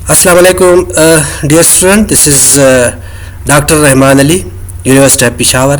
Assalamu alaikum, dear student. This is Dr. Rahman Ali, University of Peshawar.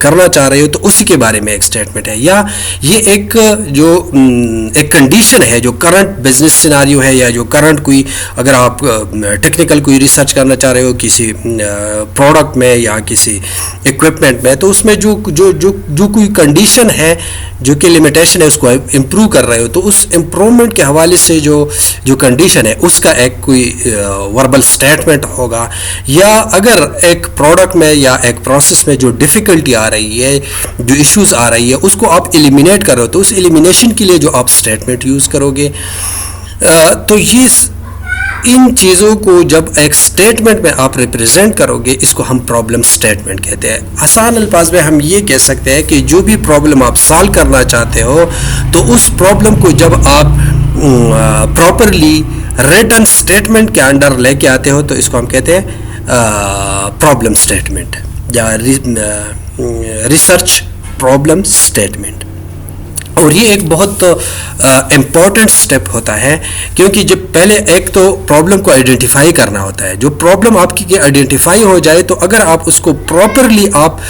کرنا چاہ رہے ہو تو اسی کے بارے میں ایک اسٹیٹمنٹ ہے. یا یہ ایک جو ایک کنڈیشن ہے جو کرنٹ بزنس سیناریو ہے, یا جو کرنٹ کوئی اگر آپ ٹیکنیکل کوئی ریسرچ کرنا چاہ رہے ہو کسی پروڈکٹ میں یا کسی اکوپمنٹ میں, تو اس میں جو کوئی کنڈیشن ہے جو کہ لمیٹیشن ہے اس کو امپروو کر رہے ہو, تو اس امپروومنٹ کے حوالے سے جو کنڈیشن ہے اس کا ایک کوئی وربل اسٹیٹمنٹ ہوگا. یا اگر ایک پروڈکٹ میں یا ایک پروسیس میں جو ڈیفیکلٹی آ رہی ہے, جو ایشوز آ رہی ہے, اس کو آپ ایلیمینیٹ کرو تو اس ایلیمینیشن کے لیے جو آپ اسٹیٹمنٹ یوز کرو گے. تو یہ ان چیزوں کو جب ایک اسٹیٹمنٹ میں آپ ریپرزینٹ کرو گے, اس کو ہم پرابلم اسٹیٹمنٹ کہتے ہیں. آسان الفاظ میں ہم یہ کہہ سکتے ہیں کہ جو بھی پرابلم آپ سالو کرنا چاہتے ہو تو اس پرابلم کو جب آپ پراپرلی ریٹن اسٹیٹمنٹ کے انڈر لے کے آتے ہو تو اس کو ہم کہتے ہیں پرابلم اسٹیٹمنٹ یا ریسرچ پرابلم اسٹیٹمنٹ. اور یہ ایک بہت امپورٹنٹ سٹیپ ہوتا ہے, کیونکہ جب پہلے ایک تو پرابلم کو آئیڈینٹیفائی کرنا ہوتا ہے. جو پرابلم آپ کی آئیڈینٹیفائی ہو جائے تو اگر آپ اس کو پراپرلی آپ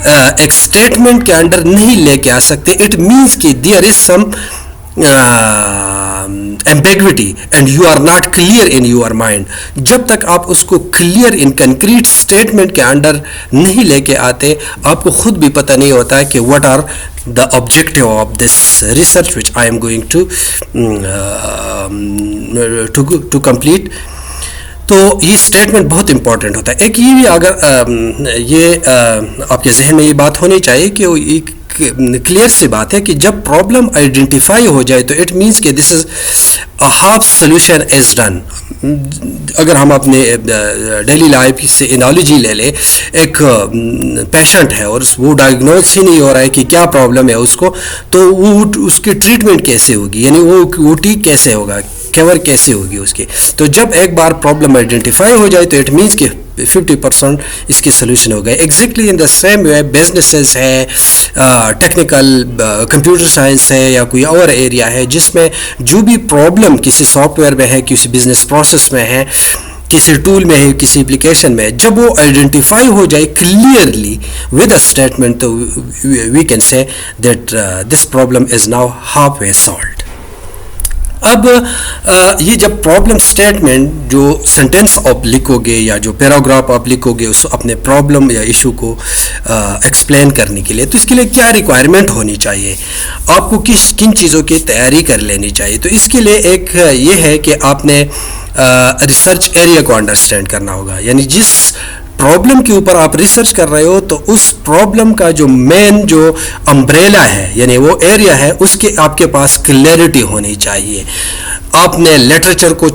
ایک اسٹیٹمنٹ کے انڈر نہیں لے کے آ سکتے, اٹ مینس کہ there is some ambiguity and you are not clear in your mind. جب تک آپ اس کو کلیئر ان کنکریٹ اسٹیٹمنٹ کے انڈر نہیں لے کے آتے, آپ کو خود بھی پتہ نہیں ہوتا ہے کہ what are the objective of this research which I am going to complete. تو یہ اسٹیٹمنٹ بہت امپورٹنٹ ہوتا ہے. ایک یہ بھی اگر یہ آپ کے ذہن میں یہ بات ہونی چاہیے کہ ایک کلیئر سی بات ہے کہ جب پرابلم آئیڈینٹیفائی ہو جائے تو اٹ مینس کہ this is half solution is done. اگر ہم اپنے ڈیلی لائف سے انالوجی لے لیں, ایک پیشنٹ ہے اور وہ ڈائگنوز ہی نہیں ہو رہا ہے کہ کیا پرابلم ہے اس کو, تو وہ اس کی ٹریٹمنٹ کیسے ہوگی, یعنی وہ ٹھیک کیسے ہوگا, کیور کیسے ہوگی اس کی. تو جب ایک بار پرابلم آئیڈینٹیفائی ہو جائے تو اٹ مینس کہ 50% اس کی سلوشن ہو گئے. Exactly in the same way businesses ہے, ٹیکنیکل کمپیوٹر سائنس ہے یا کوئی اور ایریا ہے جس میں جو بھی پرابلم کسی سافٹ ویئر میں ہے, کسی بزنس پروسیس میں ہے, کسی ٹول میں ہے, کسی اپلیکیشن میں, جب وہ آئیڈینٹیفائی ہو جائے کلیئرلی ود اے اسٹیٹمنٹ تو we can say that this problem is now half way solved. اب یہ جب پرابلم اسٹیٹمنٹ جو سینٹینس آپ لکھو گے یا جو پیراگراف آپ لکھو گے اس اپنے پرابلم یا ایشو کو ایکسپلین کرنے کے لیے, تو اس کے لیے کیا ریکوائرمنٹ ہونی چاہیے, آپ کو کن چیزوں کی تیاری کر لینی چاہیے. تو اس کے لیے ایک یہ ہے کہ آپ نے ریسرچ ایریا کو انڈرسٹینڈ کرنا ہوگا. یعنی جس پرابلم کے اوپر آپ ریسرچ کر رہے ہو تو اس پرابلم کا جو مین جو امبریلا ہے, یعنی وہ ایریا ہے, اس کے آپ کے پاس کلیئرٹی ہونی چاہیے. آپ نے لٹریچر کو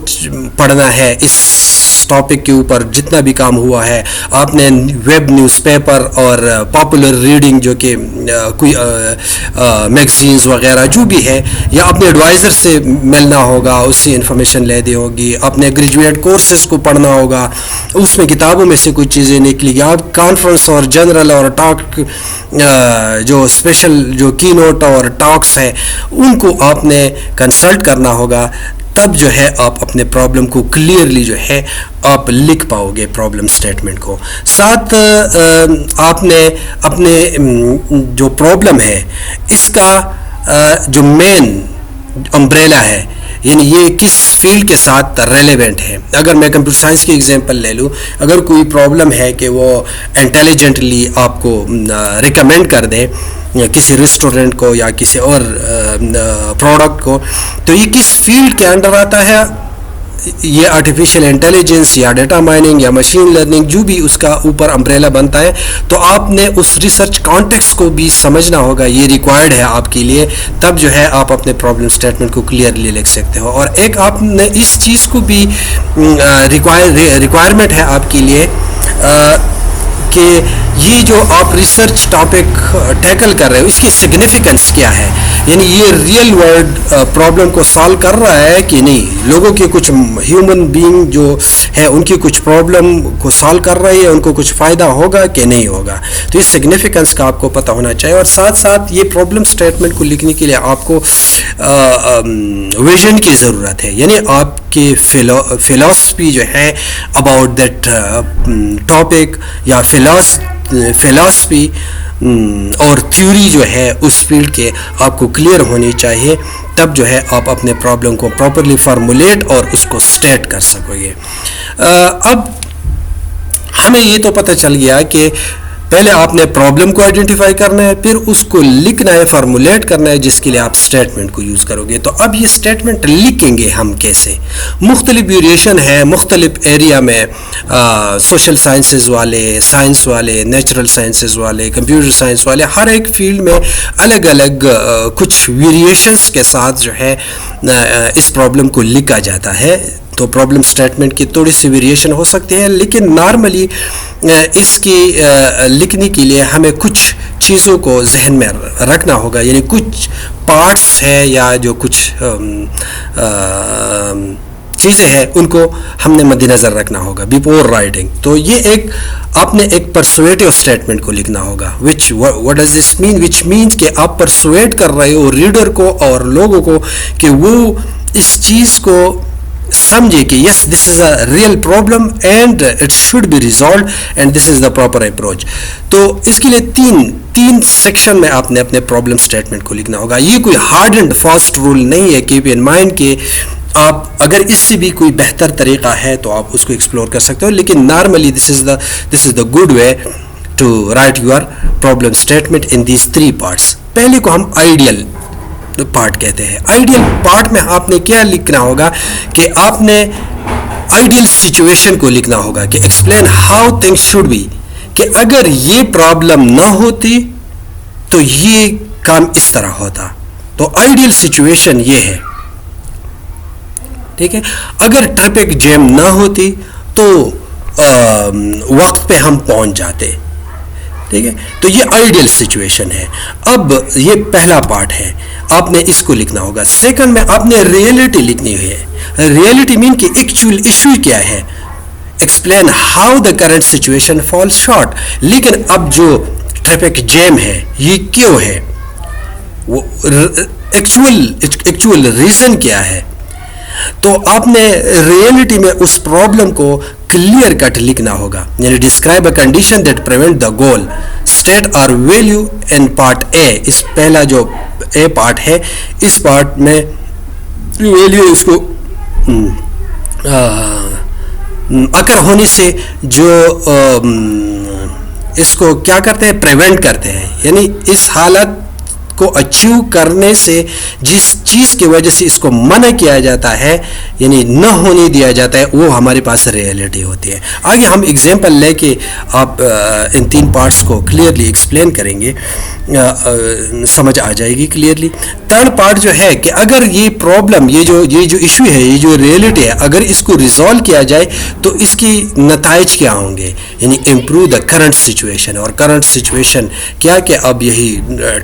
پڑھنا ہے اس ٹاپک کے اوپر جتنا بھی کام ہوا ہے, آپ نے ویب نیوز پیپر اور پاپولر ریڈنگ جو کہ کوئی میگزینز وغیرہ جو بھی ہے, یا اپنے ایڈوائزر سے ملنا ہوگا, اس سے انفارمیشن لینے ہوگی, اپنے گریجویٹ کورسز کو پڑھنا ہوگا, اس میں کتابوں میں سے کچھ چیزیں نکلی گی, آپ کانفرنس اور جنرل اور ٹاک جو اسپیشل جو کی نوٹ اور ٹاکس ہیں ان کو آپ نے کنسلٹ کرنا ہوگا. تب جو ہے آپ اپنے پرابلم کو کلیئرلی جو ہے آپ لکھ پاؤ گے پرابلم اسٹیٹمنٹ کو. ساتھ آپ نے اپنے جو پرابلم ہے اس کا جو مین امبریلا ہے, یعنی یہ کس فیلڈ کے ساتھ ریلیونٹ ہے. اگر میں کمپیوٹر سائنس کی ایگزامپل لے لوں, اگر کوئی پرابلم ہے کہ وہ انٹیلیجنٹلی آپ کو ریکمینڈ کر دے کسی ریسٹورنٹ کو یا کسی اور پروڈکٹ کو, تو یہ کس فیلڈ کے انڈر آتا ہے, یہ آرٹیفیشیل انٹیلیجنس یا ڈیٹا مائننگ یا مشین لرننگ جو بھی اس کا اوپر امبریلا بنتا ہے. تو آپ نے اس ریسرچ کانٹیکسٹ کو بھی سمجھنا ہوگا, یہ ریکوائرڈ ہے آپ کے لیے, تب جو ہے آپ اپنے پرابلم اسٹیٹمنٹ کو کلیئرلی لکھ سکتے ہو. اور ایک آپ نے اس چیز کو بھی ریکوائرمنٹ ہے آپ کے لیے کہ یہ جو آپ ریسرچ ٹاپک ٹیکل کر رہے ہو اس کی سگنیفیکنس کیا ہے, یعنی یہ ریئل ورلڈ پرابلم کو سالو کر رہا ہے کہ نہیں, لوگوں کے کچھ ہیومن بینگ جو ہے ان کی کچھ پرابلم کو سالو کر رہی ہے, ان کو کچھ فائدہ ہوگا کہ نہیں ہوگا. تو اس سگنیفیکنس کا آپ کو پتہ ہونا چاہیے. اور ساتھ ساتھ یہ پرابلم اسٹیٹمنٹ کو لکھنے کے لیے آپ کو ویژن کی ضرورت ہے, یعنی آپ کی فلاسفی جو ہے اباؤٹ دیٹ ٹاپک یا فلاسفی اور تھیوری جو ہے اس فیلڈ کے آپ کو کلیئر ہونی چاہیے, تب جو ہے آپ اپنے پرابلم کو پراپرلی فارمولیٹ اور اس کو سٹیٹ کر سکو گے. اب ہمیں یہ تو پتہ چل گیا کہ پہلے آپ نے پرابلم کو آئیڈینٹیفائی کرنا ہے, پھر اس کو لکھنا ہے, فارمولیٹ کرنا ہے, جس کے لیے آپ اسٹیٹمنٹ کو یوز کرو گے. تو اب یہ اسٹیٹمنٹ لکھیں گے ہم کیسے؟ مختلف ویریشن ہے مختلف ایریا میں, سوشل سائنسز والے, سائنس والے, نیچرل سائنسز والے, کمپیوٹر سائنس والے, ہر ایک فیلڈ میں الگ الگ کچھ ویریشنس کے ساتھ جو ہے اس پرابلم کو لکھا جاتا ہے. تو پرابلم اسٹیٹمنٹ کی تھوڑی سی ویریشن ہو سکتی ہے, لیکن نارملی اس کی لکھنے کے لیے ہمیں کچھ چیزوں کو ذہن میں رکھنا ہوگا, یعنی کچھ پارٹس ہے یا جو کچھ چیزیں ہیں ان کو ہم نے مد نظر رکھنا ہوگا بیفور رائٹنگ. تو یہ ایک آپ نے ایک پرسویٹیو اسٹیٹمنٹ کو لکھنا ہوگا, what does this mean, which means کہ آپ پرسویٹ کر رہے ہو ریڈر کو اور لوگوں کو کہ وہ اس چیز کو سمجھے کہ yes this is a real problem and it should be resolved and this is the proper approach. تو اس کے لیے تین سیکشن میں آپ نے اپنے پرابلم اسٹیٹمنٹ کو لکھنا ہوگا. یہ کوئی ہارڈ اینڈ فاسٹ رول نہیں ہے, کیپ ان مائنڈ کہ آپ اگر اس سے بھی کوئی بہتر طریقہ ہے تو آپ اس کو ایکسپلور کر سکتے ہو, لیکن normally this is the good way to write your problem statement in these 3 parts. پہلے کو ہم آئیڈیل پارٹ کہتے ہیں. آئیڈیل پارٹ میں آپ نے کیا لکھنا ہوگا کہ آپ نے آئیڈیل سچویشن کو لکھنا ہوگا کہ explain how things should be, کہ اگر یہ پرابلم نہ ہوتی تو یہ کام اس طرح ہوتا. تو آئیڈیل سچویشن یہ ہے, ٹھیک ہے. اگر ٹریفک جیم نہ ہوتی تو وقت پہ ہم پہنچ جاتے, ٹھیک ہے. تو یہ آئیڈیل سچویشن ہے. اب یہ پہلا پارٹ ہے, آپ نے اس کو لکھنا ہوگا. سیکنڈ میں آپ نے ریئلٹی لکھنی ہے. ریئلٹی مین کہ ایکچوئل ایشو کیا ہے, explain how the current situation falls short. لیکن اب جو ٹریفک جیم ہے یہ کیوں ہے, وہ ایکچوئل ریزن کیا ہے. تو آپ نے ریئلٹی میں اس پرابلم کو کلیئر کٹ لکھنا ہوگا, یعنی describe a condition that prevent the goal, state اور ویلیو ان پارٹ اے. اس پہلا جو اے پارٹ ہے, اس پارٹ میں ویلیو اس کو اکر ہونے سے جو اس کو کیا کرتے ہیں, پریونٹ کرتے ہیں, یعنی اس حالت کو اچیو کرنے سے جس چیز کی وجہ سے اس کو منع کیا جاتا ہے, یعنی نہ ہونے دیا جاتا ہے, وہ ہمارے پاس ریئلٹی ہوتی ہے. آگے ہم اگزامپل لے کے آپ ان 3 پارٹس کو کلیئرلی ایکسپلین کریں گے, سمجھ آ جائے گی کلیئرلی. تھرڈ پارٹ جو ہے کہ اگر یہ پرابلم, یہ جو ایشو ہے, یہ جو ریئلٹی ہے, اگر اس کو ریزالو کیا جائے تو اس کی نتائج کیا ہوں گے, یعنی امپروو دا کرنٹ سچویشن. اور کرنٹ سچویشن کیا کہ اب یہی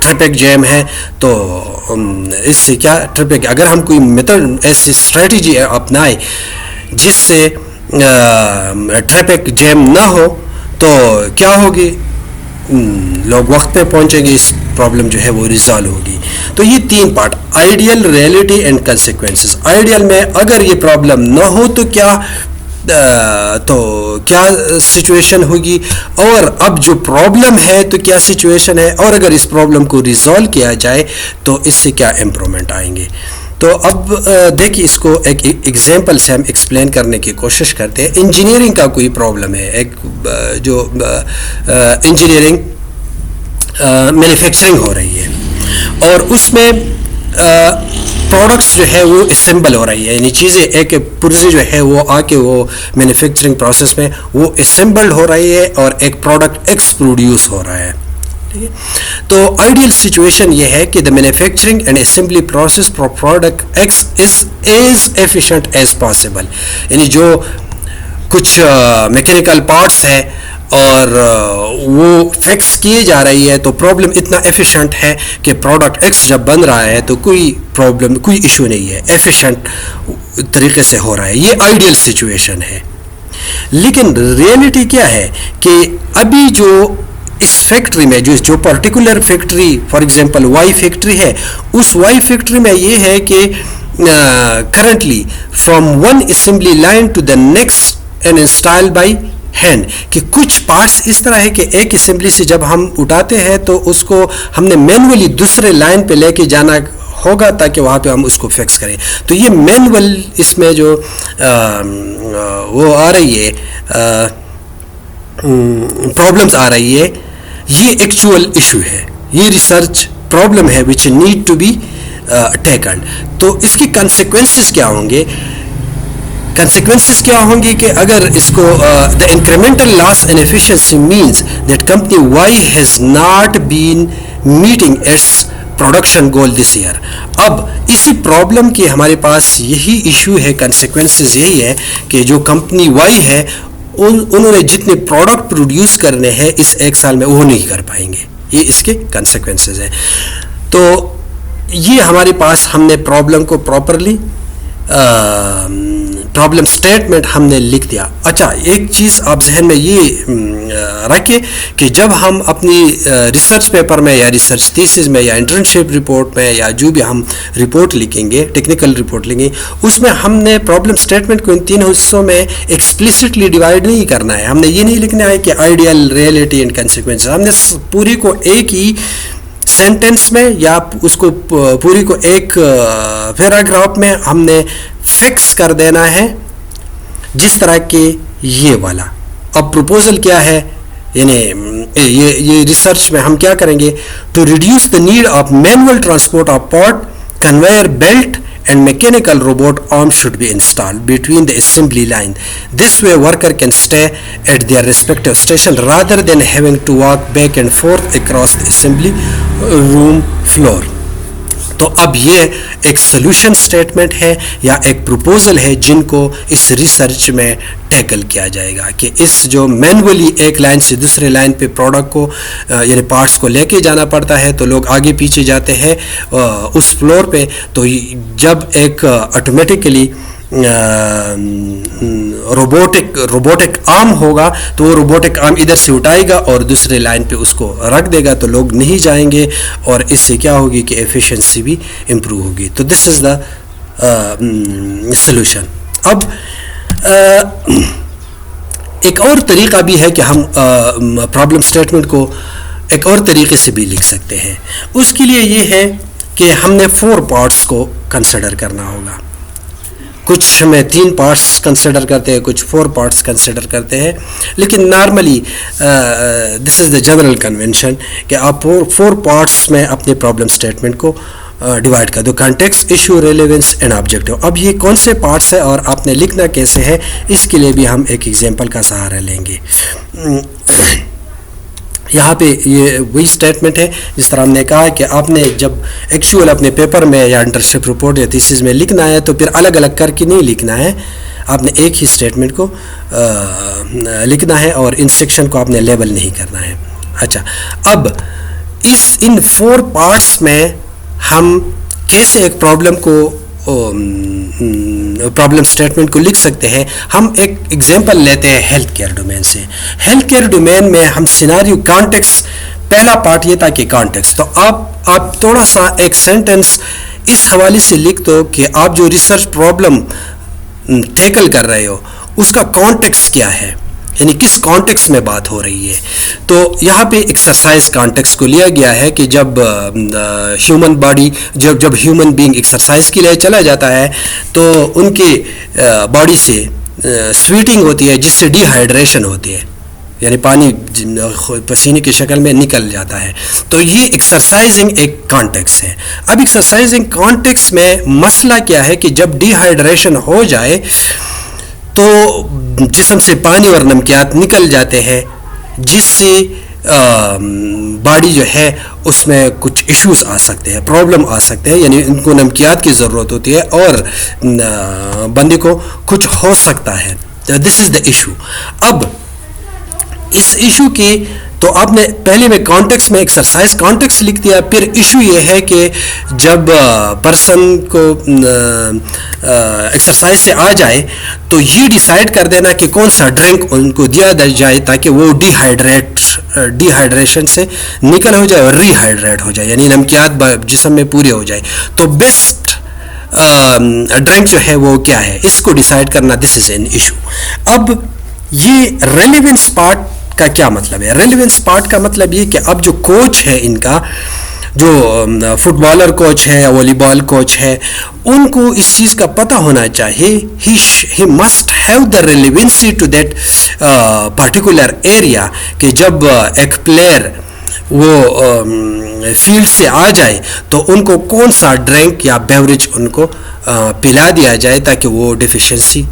ٹریفک جیم ہے, تو اس سے کیا ٹریفک, اگر ہم کوئی میتھڈ ایسی اسٹریٹجی اپنائے جس سے ٹریفک جیم نہ ہو تو کیا ہوگی, لوگ وقت پہ پہنچیں گے, اس پرابلم جو ہے وہ ریزالو ہوگی. تو یہ 3 part, ideal, reality and consequences. Ideal میں اگر یہ پرابلم نہ ہو تو کیا سچویشن ہوگی, اور اب جو پرابلم ہے تو کیا سچویشن ہے, اور اگر اس پرابلم کو ریزالو کیا جائے تو اس سے کیا امپرومنٹ آئیں گے. تو اب دیکھیے اس کو ایک ایگزامپل سے ہم ایکسپلین کرنے کی کوشش کرتے ہیں. انجینئرنگ کا کوئی پرابلم ہے, ایک جو انجینئرنگ مینوفیکچرنگ ہو رہی ہے, اور اس میں پروڈکٹس جو ہے وہ اسمبل ہو رہی ہے, یعنی چیزیں ایک پرزے جو ہے وہ آ کے وہ مینوفیکچرنگ پروسیس میں وہ اسمبلڈ ہو رہی ہے, اور ایک پروڈکٹ ایکس پروڈیوس ہو رہا ہے. ٹھیک ہے. تو آئیڈیل سچویشن یہ ہے کہ the manufacturing and assembly process for product x is as efficient as possible. یعنی جو کچھ میکینیکل پارٹس ہے اور وہ فکس کیے جا رہی ہے, تو پرابلم اتنا ایفیشینٹ ہے کہ پروڈکٹ ایکس جب بن رہا ہے تو کوئی پرابلم, کوئی ایشو نہیں ہے, ایفیشینٹ طریقے سے ہو رہا ہے. یہ آئیڈیل سچویشن ہے. لیکن ریئلٹی کیا ہے کہ ابھی جو اس فیکٹری میں جو particular factory, for example Y factory ہے, اس وائی فیکٹری میں یہ ہے کہ currently from one assembly line to the next and install by hand کہ کچھ پارٹس اس طرح ہے کہ ایک اسمبلی سے جب ہم اٹھاتے ہیں تو اس کو ہم نے مینولی دوسرے لائن پہ لے کے جانا ہوگا تاکہ وہاں پہ ہم اس کو فکس کریں. تو یہ مینول اس میں جو وہ آ رہی ہے پرابلمس آ رہی ہے, یہ ایکچوئل ایشو ہے, یہ ریسرچ پرابلم ہے which need to be taken. تو اس کی کنسیکوینسز کیا ہوں گے؟ کنسیکوینسز کیا ہوں گی کہ اگر اس کو the incremental loss in efficiency means that company Y has not been meeting its production goal this year. اب اسی پرابلم کی ہمارے پاس یہی ایشو ہے, کنسیکوینسز یہی ہے کہ جو کمپنی وائی ہے انہوں نے جتنے پروڈکٹ پروڈیوس کرنے ہیں اس ایک سال میں وہ نہیں کر پائیں گے. یہ اس کے کنسیکوینسز ہیں. تو یہ ہمارے پاس ہم نے پرابلم کو پراپرلی پرابلم اسٹیٹمنٹ ہم نے لکھ دیا. اچھا, ایک چیز آپ ذہن میں یہ رکھیں کہ جب ہم اپنی ریسرچ پیپر میں یا ریسرچ تھیسس میں یا انٹرنشپ رپورٹ میں یا جو بھی ہم رپورٹ لکھیں گے, ٹیکنیکل رپورٹ لکھیں گے, اس میں ہم نے پرابلم اسٹیٹمنٹ کو ان تین حصوں میں ایکسپلیسٹلی ڈیوائڈ نہیں کرنا ہے. ہم نے یہ نہیں لکھنا ہے کہ آئیڈیل, ریئلٹی اینڈ کنسیکوینس. ہم نے پوری کو ایک ہی سینٹنس میں یا اس کو پوری کو ایک پیراگراف میں ہم نے فکس کر دینا ہے, جس طرح کہ یہ والا. اب پروپوزل کیا ہے, یعنی یہ ریسرچ میں ہم کیا کریں گے, to reduce the need of manual transport of pot, conveyor belt and mechanical robot arms should be installed between the assembly line. This way worker can stay at their respective station rather than having to walk back and forth across the assembly room floor. تو اب یہ ایک solution statement ہے یا ایک proposal ہے جن کو اس ریسرچ میں ٹیکل کیا جائے گا کہ اس جو مینولی ایک لائن سے دوسرے لائن پہ پروڈکٹ کو یعنی پارٹس کو لے کے جانا پڑتا ہے تو لوگ آگے پیچھے جاتے ہیں اس فلور پہ. تو جب ایک آٹومیٹیکلی روبوٹک آرم ہوگا تو وہ روبوٹک آرم ادھر سے اٹھائے گا اور دوسرے لائن پہ اس کو رکھ دے گا, تو لوگ نہیں جائیں گے اور اس سے کیا ہوگی کہ ایفیشنسی بھی امپروو ہوگی. تو دس از دا سلوشن. اب ایک اور طریقہ بھی ہے کہ ہم پرابلم اسٹیٹمنٹ کو ایک اور طریقے سے بھی لکھ سکتے ہیں. اس کے لیے یہ ہے کہ ہم نے 4 پارٹس کو کنسیڈر کرنا ہوگا. کچھ میں 3 پارٹس کنسیڈر کرتے ہیں, کچھ 4 پارٹس کنسیڈر کرتے ہیں, لیکن normally this is the general convention کہ آپ 4 پارٹس میں اپنے پرابلم اسٹیٹمنٹ کو ڈیوائڈ کر دو, context, issue, relevance and objective. اب یہ کون سے پارٹس ہیں اور آپ نے لکھنا کیسے ہے, اس کے لیے بھی ہم ایک ایگزامپل کا سہارا لیں گے. یہاں پہ یہ وہی اسٹیٹمنٹ ہے جس طرح ہم نے کہا کہ آپ نے جب ایکچوئل اپنے پیپر میں یا انٹرنشپ رپورٹ یا تھیسس میں لکھنا ہے تو پھر الگ الگ کر کے نہیں لکھنا ہے, آپ نے ایک ہی اسٹیٹمنٹ کو لکھنا ہے اور ان سیکشن کو آپ نے لیبل نہیں کرنا ہے. اچھا, اب ان 4 پارٹس میں ہم کیسے ایک پرابلم اسٹیٹمنٹ کو لکھ سکتے ہیں. ہم ایک ایگزامپل لیتے ہیں ہیلتھ کیئر ڈومین سے. ہیلتھ کیئر ڈومین میں ہم سیناریو کانٹیکس, پہلا پارٹ یہ تھا کہ کانٹیکس. تو آپ تھوڑا سا ایک سینٹنس اس حوالے سے لکھ دو کہ آپ جو ریسرچ پرابلم ٹیکل کر رہے ہو اس کا کانٹیکس کیا ہے, یعنی کس کانٹیکس میں بات ہو رہی ہے. تو یہاں پہ ایکسرسائز کانٹیکس کو لیا گیا ہے کہ جب ہیومن باڈی جب ہیومن بینگ ایکسرسائز کے لیے چلا جاتا ہے تو ان کے باڈی سے سویٹنگ ہوتی ہے جس سے ڈی ہائیڈریشن ہوتی ہے, یعنی پانی پسینے کی شکل میں نکل جاتا ہے. تو یہ ایکسرسائزنگ ایک کانٹیکس ہے. اب ایکسرسائزنگ کانٹیکس میں مسئلہ کیا ہے کہ جب ڈی ہائیڈریشن ہو جائے تو جسم سے پانی اور نمکیات نکل جاتے ہیں جس سے باڈی جو ہے اس میں کچھ ایشوز آ سکتے ہیں, پرابلم آ سکتے ہیں, یعنی ان کو نمکیات کی ضرورت ہوتی ہے اور بندے کو کچھ ہو سکتا ہے. دس از دا ایشو. اب اس ایشو کی تو آپ نے پہلے میں کانٹیکس میں ایکسرسائز کانٹیکس لکھ دیا. پھر ایشو یہ ہے کہ جب پرسن کو ایکسرسائز سے آ جائے تو یہ ڈیسائیڈ کر دینا کہ کون سا ڈرنک ان کو دیا جائے تاکہ وہ ڈی ہائیڈریشن سے نکل ہو جائے اور ری ہائیڈریٹ ہو جائے, یعنی نمکیات جسم میں پورے ہو جائے. تو بیسٹ ڈرنک جو ہے وہ کیا ہے اس کو ڈیسائیڈ کرنا, دس از این ایشو. اب یہ ریلیونس پارٹ کا کیا مطلب ہے؟ ریلیونس پارٹ کا مطلب یہ کہ اب جو کوچ ہے ان کا، جو فٹ بالر کوچ ہے یا والی بال کوچ ہے، ان کو اس چیز کا پتہ ہونا چاہیے، he must have the relevancy to that particular area, کہ جب ایک پلیئر وہ فیلڈ سے آ جائے تو ان کو کون سا ڈرنک یا بیوریج ان کو پلا دیا جائے تاکہ وہ ڈیفیشنسی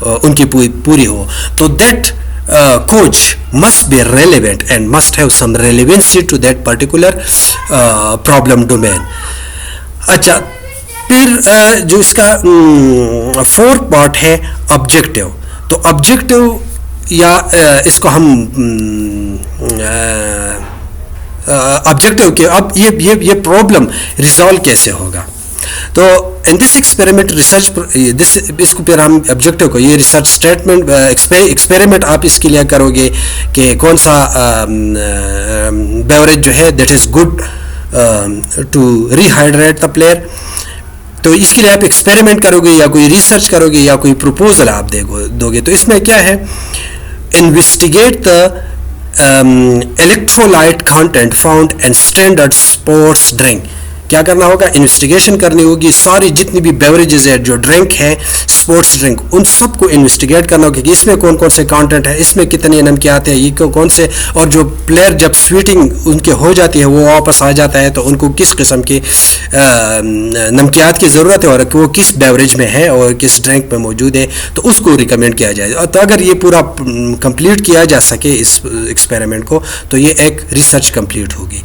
ان کی پوری ہو. تو that coach must be relevant and must have some relevancy to that particular problem domain. اچھا، پھر جو اس کا فورتھ پارٹ ہے آبجیکٹیو. تو آبجیکٹیو یا اس کو ہم آبجیکٹیو کہ اب یہ پرابلم ریزالو کیسے ہوگا. تو ان دس ایکسپیریمنٹ ریسرچ، اس کو پھر ہم آبجیکٹیو کو، یہ ریسرچ اسٹیٹمنٹ ایکسپیریمنٹ آپ اس کے لیے کرو گے کہ کون سا بیوریج جو ہے that is good to rehydrate the player. تو اس کے لیے آپ ایکسپیریمنٹ کرو گے یا کوئی ریسرچ کرو گے یا کوئی پروپوزل آپ دو گے. تو اس میں کیا ہے، investigate the electrolyte content found in standard sports drink. کیا کرنا ہوگا؟ انویسٹیگیشن کرنی ہوگی ساری جتنی بھی بیوریجز ہے، جو ڈرنک ہے اسپورٹس ڈرنک، ان سب کو انویسٹیگیٹ کرنا ہوگا کہ اس میں کون کون سے کانٹینٹ ہے، اس میں کتنے نمکیات ہیں، یہ کون سے، اور جو پلیئر جب سویٹنگ ان کے ہو جاتی ہے وہ واپس آ جاتا ہے تو ان کو کس قسم کے نمکیات کی ضرورت ہے اور وہ کس بیوریج میں ہے اور کس ڈرنک میں موجود ہے، تو اس کو ریکمینڈ کیا جائے. تو اگر یہ پورا کمپلیٹ کیا جا سکے اس ایکسپیریمنٹ کو تو یہ ایک ریسرچ کمپلیٹ ہوگی.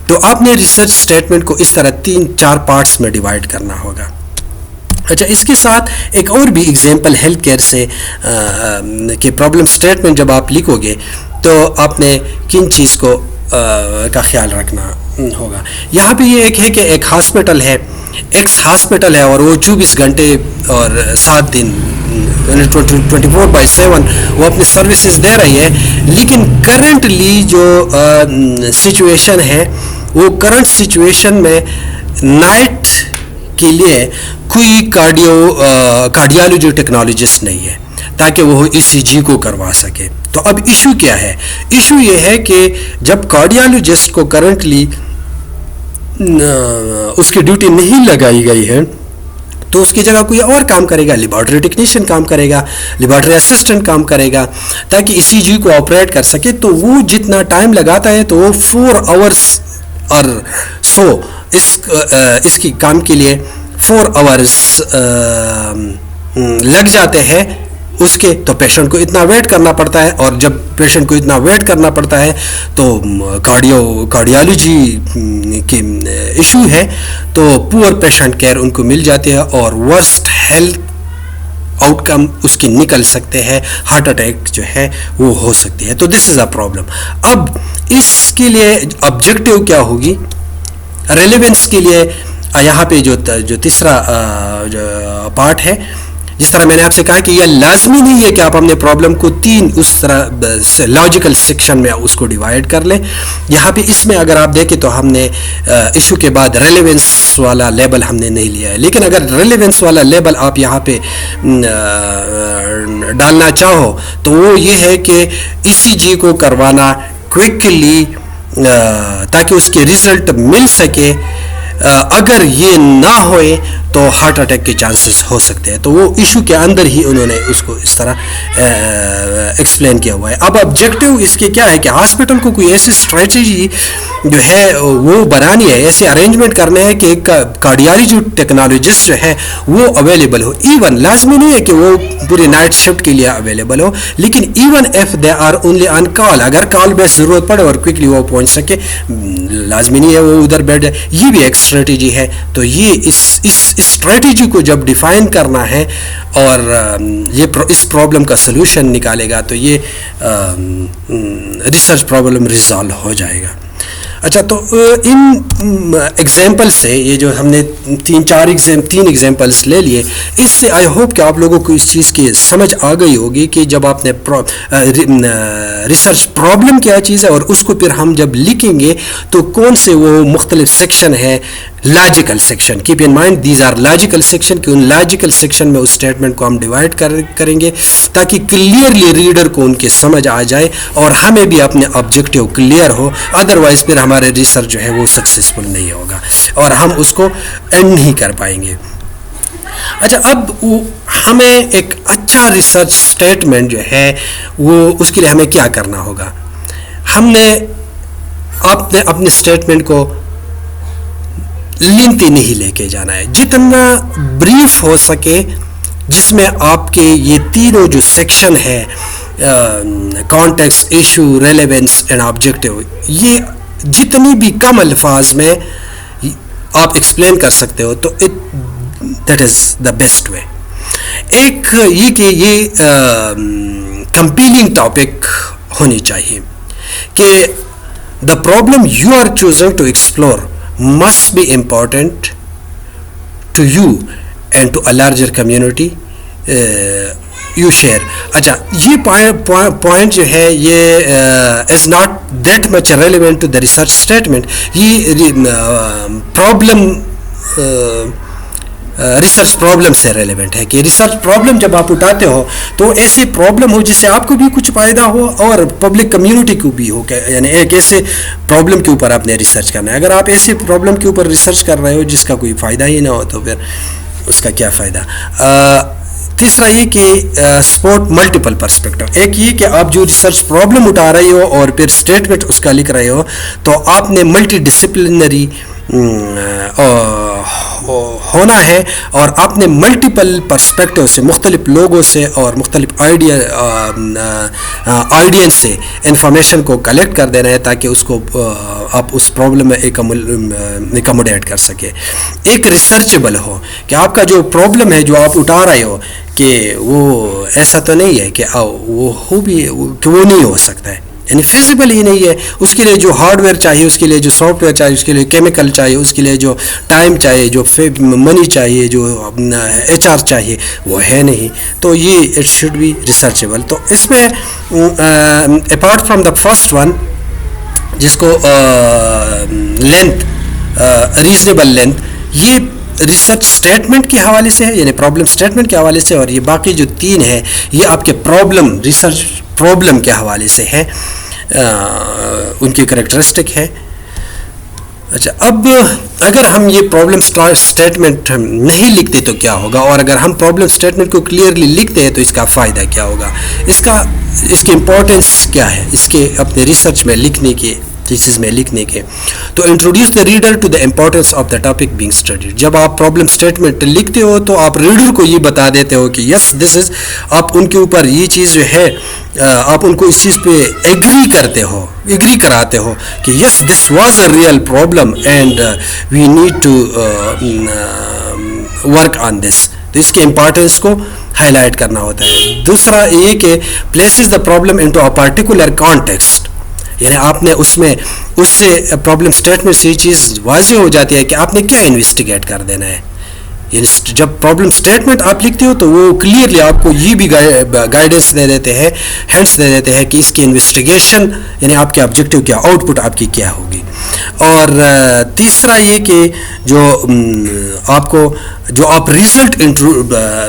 تو آپ نے ریسرچ اسٹیٹمنٹ کو اس طرح 3-4 پارٹس میں ڈیوائڈ کرنا ہوگا. اچھا، اس کے ساتھ ایک اور بھی ایگزامپل ہیلتھ کیئر سے کہ پرابلم اسٹیٹمنٹ جب آپ لکھو گے تو آپ نے کن چیز کو کا خیال رکھنا ہوگا. یہاں پہ یہ ایک ہے کہ ایک ہاسپٹل ہے، ایکس ہاسپٹل ہے، اور وہ 24 گھنٹے اور 7 دن 24/7 وہ اپنی سروسز دے رہی ہے. لیکن کرنٹلی جو سچویشن ہے، وہ کرنٹ سچویشن میں نائٹ کے لیے کوئی کارڈیالوجی ٹیکنالوجسٹ نہیں ہے تاکہ وہ ECG کو کروا سکے. تو اب ایشو کیا ہے؟ ایشو یہ ہے کہ جب کارڈیالوجسٹ کو کرنٹلی اس کی ڈیوٹی نہیں لگائی گئی ہے تو اس کی جگہ کوئی اور کام کرے گا، لیبارٹری ٹیکنیشین کام کرے گا، لیبارٹری اسسٹنٹ کام کرے گا تاکہ ECG کو آپریٹ کر سکے. تو وہ جتنا ٹائم لگاتا ہے تو وہ 4 آورس اور سو اس کی کام کے لیے 4 آورس لگ جاتے ہیں اس کے. تو پیشنٹ کو اتنا ویٹ کرنا پڑتا ہے، اور جب پیشنٹ کو اتنا ویٹ کرنا پڑتا ہے تو کارڈیالوجی کی ایشو ہے تو پور پیشنٹ کیئر ان کو مل جاتی ہے اور ورسٹ ہیلتھ آؤٹ کم اس کی نکل سکتے ہیں، ہارٹ اٹیک جو ہے وہ ہو سکتی ہے. تو دس از اے پرابلم. اب اس کے لیے آبجیکٹیو کیا ہوگی؟ ریلیونس کے لیے یہاں پہ جو تیسرا پارٹ ہے، جس طرح میں نے آپ سے کہا کہ یہ لازمی نہیں ہے کہ آپ اپنے پرابلم کو 3 اس طرح لاجیکل سیکشن میں اس کو ڈیوائڈ کر لیں. یہاں پہ اس میں اگر آپ دیکھیں تو ہم نے ایشو کے بعد ریلیونس والا لیبل ہم نے نہیں لیا ہے. لیکن اگر ریلیونس والا لیبل آپ یہاں پہ ڈالنا چاہو تو وہ یہ ہے کہ ECG کو کروانا کوئکلی تاکہ اس کے رزلٹ مل سکے. اگر یہ نہ ہوئے تو ہارٹ اٹیک کے چانسز ہو سکتے ہیں. تو وہ ایشو کے اندر ہی انہوں نے اس کو اس طرح ایکسپلین کیا ہوا ہے. اب آبجیکٹیو اس کے کیا ہے کہ ہاسپٹل کو کوئی ایسی اسٹریٹجی جو ہے وہ بنانی ہے، ایسے ارینجمنٹ کرنے ہیں کہ ایک کارڈیالوجی ٹیکنالوجسٹ جو ہے وہ اویلیبل ہو. ایون لازمی نہیں ہے کہ وہ پوری نائٹ شفٹ کے لیے اویلیبل ہو، لیکن even if they are only on call, اگر کال بیس ضرورت پڑے اور کوئکلی وہ پہنچ سکے، لازمی نہیں ہے وہ ادھر بیٹھ جائے. یہ بھی ایک اسٹریٹجی ہے. تو یہ اس اسٹریٹجی کو جب ڈیفائن کرنا ہے اور یہ اس پرابلم کا سلوشن نکالے گا تو یہ ریسرچ پرابلم ریزالو ہو جائے گا. اچھا، تو ان ایگزامپل سے یہ جو ہم نے 3 ایگزامپلس لے لیے، اس سے آئی ہوپ کہ آپ لوگوں کو اس چیز کی سمجھ آ گئی ہوگی کہ جب آپ نے ریسرچ پرابلم کیا چیز ہے اور اس کو پھر ہم جب لکھیں گے تو کون سے وہ مختلف سیکشن ہے logical section. Keep in mind these are logical section, کہ ان لاجیکل سیکشن میں اس اسٹیٹمنٹ کو ہم ڈیوائڈ کریں گے تاکہ کلیئرلی ریڈر کو ان کے سمجھ آ جائے اور ہمیں بھی اپنے آبجیکٹیو کلیئر ہو. ادروائز پھر ہمارے ریسرچ جو ہے وہ سکسیزفل نہیں ہوگا اور ہم اس کو اینڈ نہیں کر پائیں گے. اچھا, اب ہمیں ایک اچھا ریسرچ اسٹیٹمنٹ جو ہے وہ اس کے لیے ہمیں کیا کرنا ہوگا. ہم نے اپنے اسٹیٹمنٹ کو لینتھی نہیں لے کے جانا ہے, جتنا بریف ہو سکے, جس میں آپ کے یہ تینوں جو سیکشن ہے, context, issue, relevance and objective, یہ جتنی بھی کم الفاظ میں آپ ایکسپلین کر سکتے ہو تو that is the best way. ایک یہ کہ یہ کمپیلنگ ٹاپک ہونی چاہیے کہ the problem you are choosing to explore must be important to you and to a larger community you share. اچھا, یہ پوائنٹ جو ہے یہ is not that much relevant to the research statement. یہ problem research problem سے relevant ہے کہ research problem جب آپ اٹھاتے ہو تو ایسی پرابلم ہو جس سے آپ کو بھی کچھ فائدہ ہو اور پبلک کمیونٹی کو بھی ہو, یعنی ایک ایسے پرابلم کے اوپر آپ نے ریسرچ کرنا ہے. اگر آپ ایسے پرابلم کے اوپر ریسرچ کر رہے ہو جس کا کوئی فائدہ ہی نہ ہو تو پھر اس کا کیا فائدہ. تیسرا یہ کہ سپورٹ ملٹیپل پرسپیکٹو. ایک یہ کہ آپ جو ریسرچ پرابلم اٹھا رہے ہو اور پھر اسٹیٹمنٹ اس کا لکھ رہے ہو تو آپ نے ملٹی ڈسپلنری ہونا ہے اور آپ نے ملٹیپل پرسپیکٹو سے, مختلف لوگوں سے اور مختلف آئیڈینس سے انفارمیشن کو کلیکٹ کر دینا ہے تاکہ اس کو آپ اس پرابلم میں ایکوموڈیٹ کر سکے. ایک ریسرچیبل ہو کہ آپ کا جو پرابلم ہے جو آپ اٹھا رہے ہو کہ وہ ایسا تو نہیں ہے کہ وہ ہو بھی کہ وہ نہیں ہو سکتا ہے, یعنی فیزیبل ہی نہیں ہے. اس کے لیے جو ہارڈ ویئر چاہیے, اس کے لیے جو سافٹ ویئر چاہیے, اس کے لیے کیمیکل چاہیے, اس کے لیے جو ٹائم چاہیے, جو منی چاہیے, جو HR چاہیے, وہ ہے نہیں. تو یہ اٹ شوڈ بی ریسرچیبل. تو اس میں apart from the first one جس کو لینتھ, ریزنیبل لینتھ, یہ ریسرچ اسٹیٹمنٹ کے حوالے سے ہے, یعنی پرابلم اسٹیٹمنٹ کے حوالے سے, اور یہ باقی جو تین ہے یہ آپ کے پرابلم, ریسرچ پرابلم کے حوالے سے ہے, ان کی کریکٹرسٹک ہے. اچھا, اب اگر ہم یہ پرابلم اسٹیٹمنٹ نہیں لکھتے تو کیا ہوگا, اور اگر ہم پرابلم اسٹیٹمنٹ کو کلیئرلی لکھتے ہیں تو اس کا فائدہ کیا ہوگا, اس کی امپورٹنس کیا ہے اس کے اپنے ریسرچ میں لکھنے کے, تھیسس میں لکھنے کے. تو introduce the reader to the importance of the topic being studied. جب آپ پرابلم اسٹیٹمنٹ لکھتے ہو تو آپ ریڈر کو یہ بتا دیتے ہو کہ یس دس از, آپ ان کے اوپر یہ چیز جو ہے آپ ان کو اس چیز پہ ایگری کراتے ہو کہ yes this was a real problem and we need to work on this. تو اس کے امپورٹنس کو ہائی لائٹ کرنا ہوتا ہے. دوسرا یہ کہ places the problem into a particular context, یعنی آپ نے اس سے پرابلم اسٹیٹمنٹ سے یہ چیز واضح ہو جاتی ہے کہ آپ نے کیا انویسٹیگیٹ کر دینا ہے. یعنی جب پرابلم اسٹیٹمنٹ آپ لکھتے ہو تو وہ کلیئرلی آپ کو یہ بھی گائیڈنس دے دیتے ہیں, ہینٹس دے دیتے ہیں کہ اس کی انویسٹیگیشن یعنی آپ کے آبجیکٹیو کیا, آؤٹ پٹ آپ کی کیا ہوگی. اور تیسرا یہ کہ جو آپ ریزلٹ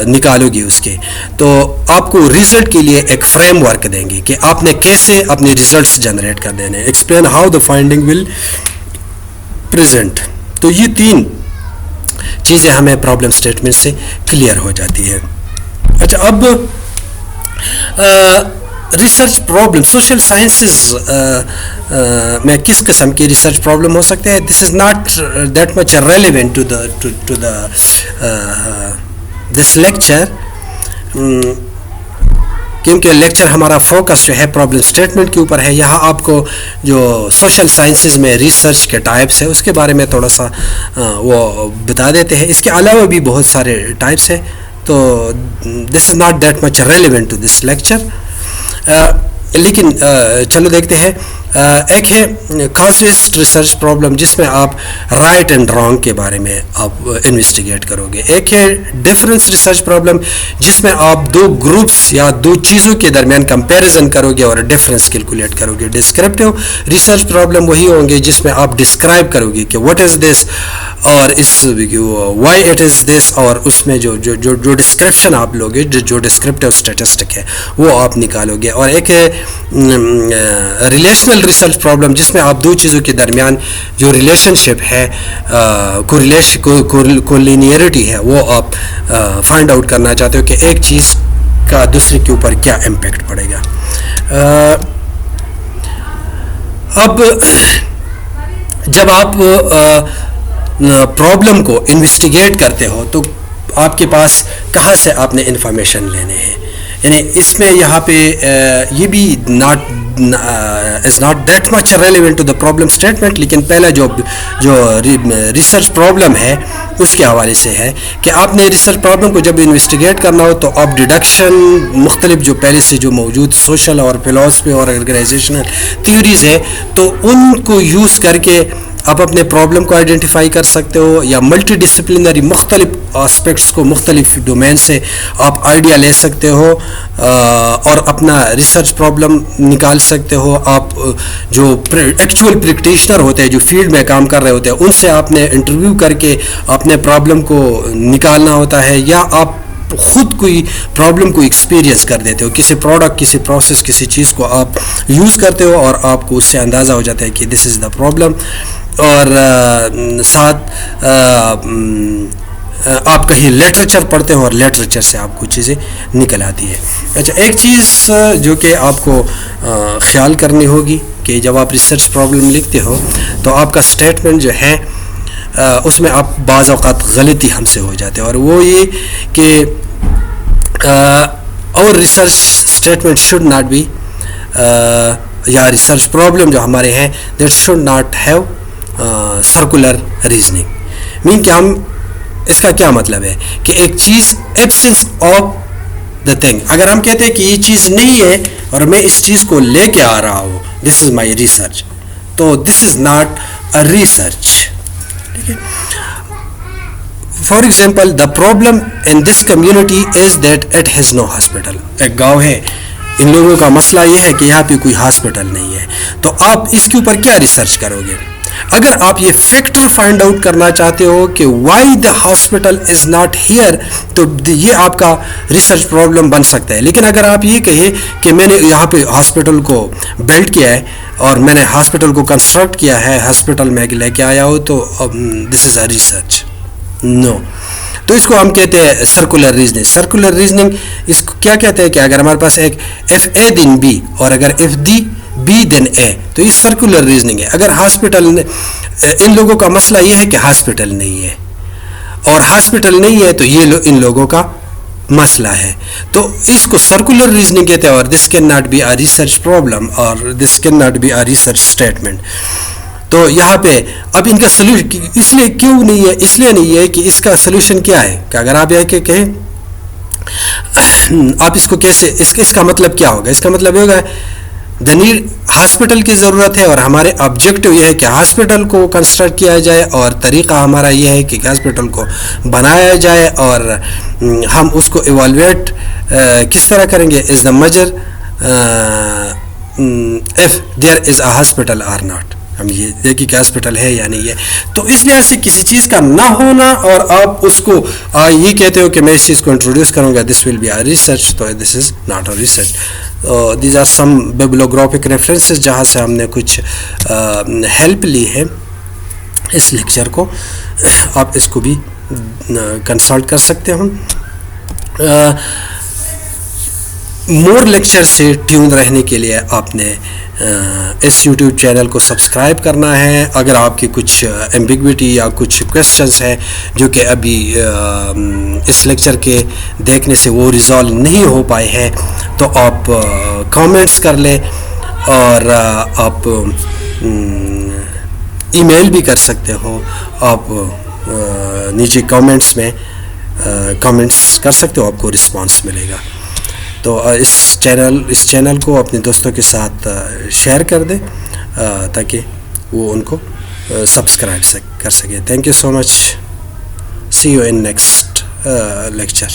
نکالو گے اس کے, تو آپ کو ریزلٹ کے لیے ایک فریم ورک دیں گے کہ آپ نے کیسے اپنے ریزلٹس جنریٹ کر دینے. Explain how the finding will present. تو یہ تین چیزیں ہمیں پرابلم اسٹیٹمنٹ سے کلیئر ہو جاتی ہے. اچھا, اب ریسرچ پرابلم سوشل سائنسز میں کس قسم کی ریسرچ پرابلم ہو سکتے ہیں. This is not that much relevant to this lecture, کیونکہ لیکچر ہمارا فوکس جو ہے پرابلم اسٹیٹمنٹ کے اوپر ہے. یہاں آپ کو جو سوشل سائنسز میں ریسرچ کے ٹائپس ہیں اس کے بارے میں تھوڑا سا وہ بتا دیتے ہیں. اس کے علاوہ بھی بہت سارے ٹائپس ہیں, تو this is not that much relevant to this lecture. لیکن چلو دیکھتے ہیں ایک ہے کازوسٹ ریسرچ پرابلم جس میں آپ رائٹ اینڈ رانگ کے بارے میں آپ انویسٹیگیٹ کرو گے. ایک ہے ڈفرینس ریسرچ پرابلم جس میں آپ دو گروپس یا دو چیزوں کے درمیان کمپیریزن کرو گے اور ڈفرینس کیلکولیٹ کرو گے. ڈسکرپٹیو ریسرچ پرابلم وہی ہوں گے جس میں آپ ڈسکرائب کرو گے کہ واٹ از دس اور اس وائی اٹ از دس, اور اس میں جو جو جو جو ڈسکرپشن آپ لوگے, جو ڈسکرپٹیو اسٹیٹسٹک ہے وہ آپ نکالو گے. اور ایک ہے ریلیشنل ریسرچ پرابلم جس میں آپ دو چیزوں کے درمیان جو ریلیشن شپ ہے, کولینیئرٹی ہے, وہ آپ فائنڈ آؤٹ کرنا چاہتے ہو کہ ایک چیز کا دوسرے کے اوپر کیا امپیکٹ پڑے گا. اب جب آپ پرابلم کو انویسٹیگیٹ کرتے ہو تو آپ کے پاس کہاں سے آپ نے انفارمیشن لینے ہیں, یعنی اس میں یہاں پہ یہ بھی is not that much relevant to the problem statement, لیکن پہلا جو ریسرچ پرابلم ہے اس کے حوالے سے ہے کہ آپ نے ریسرچ پرابلم کو جب انویسٹیگیٹ کرنا ہو تو آپ ڈیڈکشن مختلف جو پہلے سے جو موجود سوشل اور فلاسفی اور آرگنائزیشنل تھیوریز ہے تو ان کو یوز کر کے آپ اپنے پرابلم کو آئیڈینٹیفائی کر سکتے ہو, یا ملٹی ڈسپلنری مختلف آسپیکٹس کو مختلف ڈومین سے آپ آئیڈیا لے سکتے ہو اور اپنا ریسرچ پرابلم نکال سکتے ہو. آپ جو ایکچوئل پریکٹیشنر ہوتے ہیں جو فیلڈ میں کام کر رہے ہوتے ہیں ان سے آپ نے انٹرویو کر کے اپنے پرابلم کو نکالنا ہوتا ہے, یا آپ خود کوئی پرابلم کو ایکسپیرینس کر دیتے ہو, کسی پروڈکٹ, کسی پروسیس, کسی چیز کو آپ یوز کرتے ہو اور آپ کو اس سے اندازہ ہو جاتا ہے کہ دس از دا پرابلم, اور ساتھ آپ کہیں لٹریچر پڑھتے ہو اور لٹریچر سے آپ کو چیزیں نکل آتی ہے. اچھا, ایک چیز جو کہ آپ کو خیال کرنی ہوگی کہ جب آپ ریسرچ پرابلم لکھتے ہو تو آپ کا اسٹیٹمنٹ جو ہے اس میں آپ بعض اوقات غلطی ہم سے ہو جاتے ہیں, اور وہ یہ کہ اور research statement should not be یا ریسرچ پرابلم جو ہمارے ہیں that should not have circular reasoning. Mean کہ ہم اس کا کیا مطلب ہے کہ ایک چیز ایبسنس آف دا تھنگ, اگر ہم کہتے ہیں کہ یہ چیز نہیں ہے اور میں اس چیز کو لے کے آ رہا ہوں, دس از مائی ریسرچ, تو this is not a research. For example the problem in this community is that it has no hospital. ایک گاؤں ہے, ان لوگوں کا مسئلہ یہ ہے کہ یہاں پہ کوئی ہاسپٹل نہیں ہے, تو آپ اس کے اوپر کیا ریسرچ کرو گے؟ اگر آپ یہ فیکٹر فائنڈ آؤٹ کرنا چاہتے ہو کہ why the hospital is not here, تو یہ آپ کا ریسرچ پرابلم بن سکتا ہے. لیکن اگر آپ یہ کہیں کہ میں نے یہاں پہ ہاسپٹل کو بلڈ کیا ہے اور میں نے ہاسپٹل کو کنسٹرکٹ کیا ہے, ہاسپٹل میں لے کے آیا ہوں, تو دس از اے ریسرچ. نو, تو اس کو ہم کہتے ہیں سرکولر ریزننگ. سرکولر ریزننگ اس کو کیا کہتے ہیں کہ اگر ہمارے پاس ایک ایف اے دین بی اور اگر ایف دی بی دین اے, تو یہ سرکولر ریزننگ ہے. اگر ہاسپٹل, ان لوگوں کا مسئلہ یہ ہے کہ ہاسپٹل نہیں ہے, اور ہاسپٹل نہیں ہے تو یہ ان لوگوں کا مسئلہ ہے, تو اس کو سرکولر ریزننگ کہتے ہیں, اور this can not be a research problem اور this can not be a research statement. تو یہاں پہ اب ان کا سلوشن اس لیے کیوں نہیں ہے, اس لیے نہیں ہے کہ اس کا سلوشن کیا ہے, کہ اگر آپ یہ کہیں آپ اس کو کیسے, اس کا مطلب کیا ہوگا؟ اس کا مطلب ہوگا دا نیڈ, ہاسپٹل کی ضرورت ہے اور ہمارے آبجیکٹو یہ ہے کہ ہاسپٹل کو کنسٹرکٹ کیا جائے, اور طریقہ ہمارا یہ ہے کہ ہاسپٹل کو بنایا جائے, اور ہم اس کو ایوالویٹ کس طرح کریں گے, is the major if there is a hospital or not, ہم یہ دیکھیں کہ ہاسپٹل ہے یا نہیں ہے. تو اس لحاظ سے کسی چیز کا نہ ہونا اور آپ اس کو یہ کہتے ہو کہ میں اس چیز کو انٹروڈیوس کروں گا, دس ول بی اے ریسرچ, تو this is not a research. These are some bibliographic references جہاں سے ہم نے کچھ ہیلپ لی ہے اس لیکچر کو, آپ اس کو بھی کنسلٹ کر سکتے ہوں. مور لیکچر سے ٹیون رہنے کے لیے آپ نے اس یوٹیوب چینل کو سبسکرائب کرنا ہے. اگر آپ کی کچھ ایمبیگوٹی یا کچھ کویسچنز ہیں جو کہ ابھی اس لیکچر کے دیکھنے سے وہ ریزالو نہیں ہو پائے ہیں, تو آپ کامنٹس کر لیں, اور آپ ای میل بھی کر سکتے ہو. آپ نیچے کامنٹس میں کامنٹس کر سکتے ہو, آپ کو رسپانس ملے گا. تو اس چینل کو اپنے دوستوں کے ساتھ شیئر کر دیں. تاکہ وہ ان کو سبسکرائب کر سکے. Thank you so much. See you in next lecture.